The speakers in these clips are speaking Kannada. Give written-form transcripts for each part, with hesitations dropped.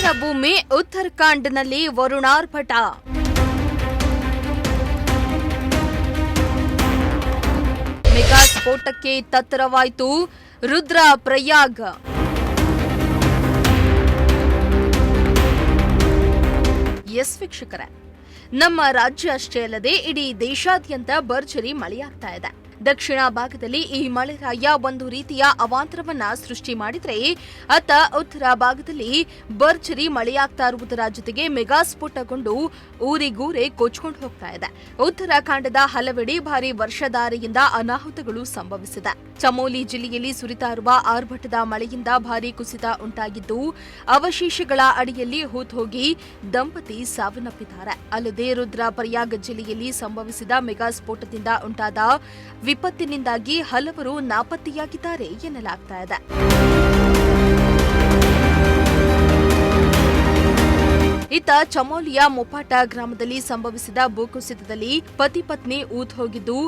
ದೇವರ ಭೂಮಿ ಉತ್ತರಾಖಂಡ್ನಲ್ಲಿ ವರುಣಾರ್ಭಟ. ಮೆಗಾ ಸ್ಫೋಟಕ್ಕೆ ತತ್ತರವಾಯಿತು ರುದ್ರಪ್ರಯಾಗ್. ಎಸ್ ವೀಕ್ಷಕರೇ, ನಮ್ಮ ರಾಜ್ಯ ಅಷ್ಟೇ ಅಲ್ಲದೆ ಇಡೀ ದೇಶಾದ್ಯಂತ ಭರ್ಜರಿ ಮಳೆಯಾಗ್ತಾ ಇದೆ. ದಕ್ಷಿಣ ಭಾಗದಲ್ಲಿ ಈ ಮಳೆರಾಯ ಒಂದು ರೀತಿಯ ಅವಾಂತರವನ್ನ ಸೃಷ್ಟಿ ಮಾಡಿದ್ರೆ, ಅತ್ತ ಉತ್ತರ ಭಾಗದಲ್ಲಿ ಭರ್ಜರಿ ಮಳೆಯಾಗ್ತಾ ಇರುವುದರ ಜೊತೆಗೆ ಮೆಗಾ ಸ್ಫೋಟಗೊಂಡು ಊರಿಗೂರೇ ಕೊಚ್ಕೊಂಡು ಹೋಗ್ತಾ ಇದೆ. ಉತ್ತರಾಖಂಡದ ಹಲವೆಡೆ ಭಾರಿ ವರ್ಷಧಾರೆಯಿಂದ ಅನಾಹುತಗಳು ಸಂಭವಿಸಿದೆ. ಚಮೋಲಿ ಜಿಲ್ಲೆಯಲ್ಲಿ ಸುರಿತಾ ಇರುವ ಆರ್ಭಟದ ಮಳೆಯಿಂದ ಭಾರೀ ಕುಸಿತ ಉಂಟಾಗಿದ್ದು, ಅವಶೇಷಗಳ ಅಡಿಯಲ್ಲಿ ಹೂತೋಗಿ ದಂಪತಿ ಸಾವನ್ನಪ್ಪಿದ್ದಾರೆ. ಅಲ್ಲದೆ ರುದ್ರಪ್ರಯಾಗ್ ಜಿಲ್ಲೆಯಲ್ಲಿ ಸಂಭವಿಸಿದ ಮೆಗಾ ಸ್ಫೋಟದಿಂದ ಉಂಟಾದ ವಿಪತ್ತಿನಿಂದಾಗಿ ಹಲವರು ನಾಪತ್ತೆಯಾಗಿದ್ದಾರೆ ಎನ್ನಲಾಗ್ತಾ ಇದೆ. ಇತ್ತ ಚಮೋಲಿಯ ಮೊಪಾಟ ಗ್ರಾಮದಲ್ಲಿ ಸಂಭವಿಸಿದ ಭೂಕುಸಿತದಲ್ಲಿ ಪತಿ ಪತ್ನಿ ಹೋಗಿದ್ದು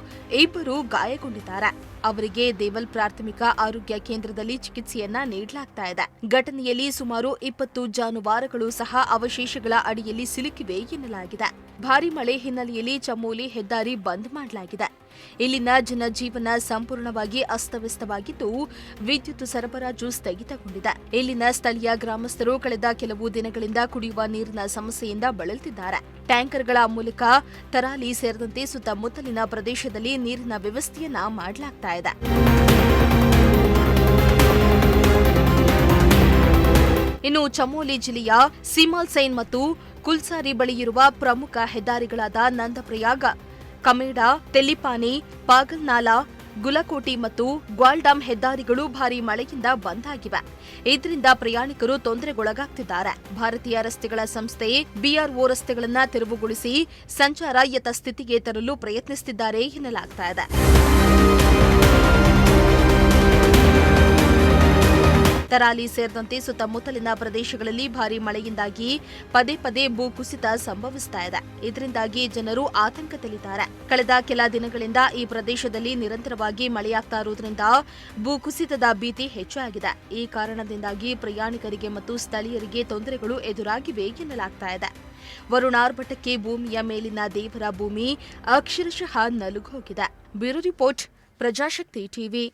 ಇಬ್ಬರು ಗಾಯಗೊಂಡಿದ್ದಾರೆ. ಅವರಿಗೆ ದೇವಲ್ ಪ್ರಾಥಮಿಕ ಆರೋಗ್ಯ ಕೇಂದ್ರದಲ್ಲಿ ಚಿಕಿತ್ಸೆಯನ್ನ ನೀಡಲಾಗ್ತಾ ಇದೆ. ಘಟನೆಯಲ್ಲಿ ಸುಮಾರು 20 ಜಾನುವಾರುಗಳು ಸಹ ಅವಶೇಷಗಳ ಅಡಿಯಲ್ಲಿ ಸಿಲುಕಿವೆ ಎನ್ನಲಾಗಿದೆ. ಭಾರೀ ಮಳೆ ಹಿನ್ನೆಲೆಯಲ್ಲಿ ಚಮೋಲಿ ಹೆದ್ದಾರಿ ಬಂದ್ ಮಾಡಲಾಗಿದೆ. ಇಲ್ಲಿನ ಜನಜೀವನ ಸಂಪೂರ್ಣವಾಗಿ ಅಸ್ತವ್ಯಸ್ತವಾಗಿದ್ದು, ವಿದ್ಯುತ್ ಸರಬರಾಜು ಸ್ಥಗಿತಗೊಂಡಿದೆ. ಇಲ್ಲಿನ ಸ್ಥಳೀಯ ಗ್ರಾಮಸ್ಥರು ಕಳೆದ ಕೆಲವು ದಿನಗಳಿಂದ ಕುಡಿಯುವ ನೀರಿನ ಸಮಸ್ಯೆಯಿಂದ ಬಳಲುತ್ತಿದ್ದಾರೆ. ಟ್ಯಾಂಕರ್ಗಳ ಮೂಲಕ ತರಾಲಿ ಸೇರಿದಂತೆ ಸುತ್ತಮುತ್ತಲಿನ ಪ್ರದೇಶದಲ್ಲಿ ನೀರಿನ ವ್ಯವಸ್ಥೆಯನ್ನ ಮಾಡಲಾಗ್ತಾ ಇದೆ. ಇನ್ನು ಚಮೋಲಿ ಜಿಲ್ಲೆಯ ಸಿಮಾಲ್ಸೈನ್ ಮತ್ತು ಕುಲ್ಸಾರಿ ಬಳಿ ಇರುವ ಪ್ರಮುಖ ಹೆದ್ದಾರಿಗಳಾದ ನಂದಪ್ರಯಾಗ್, ಕಮೇಡಾ, ತೆಲಿಪಾನಿ, ಪಾಗಲ್ನಾಲಾ, ಗುಲಕೋಟಿ ಮತ್ತು ಗ್ವಾಲ್ಡಾಮ್ ಹೆದ್ದಾರಿಗಳು ಭಾರೀ ಮಳೆಯಿಂದ ಬಂದ್ ಆಗಿವೆ. ಇದರಿಂದ ಪ್ರಯಾಣಿಕರು ತೊಂದರೆಗೊಳಗಾಗ್ತಿದ್ದಾರೆ. ಭಾರತೀಯ ರಸ್ತೆಗಳ ಸಂಸ್ಥೆ ಬಿಆರ್ಒ ರಸ್ತೆಗಳನ್ನು ತೆರವುಗೊಳಿಸಿ ಸಂಚಾರ ಯಥಾಸ್ಥಿತಿಗೆ ತರಲು ಪ್ರಯತ್ನಿಸುತ್ತಿದ್ದಾರೆ ಎನ್ನಲಾಗ್ತಾ ಇದೆ. ತರಾಲಿ ಸೇರಿದಂತೆ ಸುತ್ತಮುತ್ತಲಿನ ಪ್ರದೇಶಗಳಲ್ಲಿ ಭಾರೀ ಮಳೆಯಿಂದಾಗಿ ಪದೇ ಪದೇ ಭೂಕುಸಿತ ಸಂಭವಿಸ್ತಾ ಇದೆ. ಇದರಿಂದಾಗಿ ಜನರು ಆತಂಕದಲ್ಲಿದ್ದಾರೆ. ಕಳೆದ ಕೆಲ ದಿನಗಳಿಂದ ಈ ಪ್ರದೇಶದಲ್ಲಿ ನಿರಂತರವಾಗಿ ಮಳೆಯಾಗ್ತಾ ಇರುವುದರಿಂದ ಭೂಕುಸಿತದ ಭೀತಿ ಹೆಚ್ಚಾಗಿದೆ. ಈ ಕಾರಣದಿಂದಾಗಿ ಪ್ರಯಾಣಿಕರಿಗೆ ಮತ್ತು ಸ್ಥಳೀಯರಿಗೆ ತೊಂದರೆಗಳು ಎದುರಾಗಿವೆ ಎನ್ನಲಾಗ್ತಾ ಇದೆ. ವರುಣಾರ್ಭಟಕ್ಕೆ ಭೂಮಿಯ ಮೇಲಿನ ದೇವರ ಭೂಮಿ ಅಕ್ಷರಶಃ ನಲುಗೋಗಿದೆ. Bureau report, Prajashakti TV.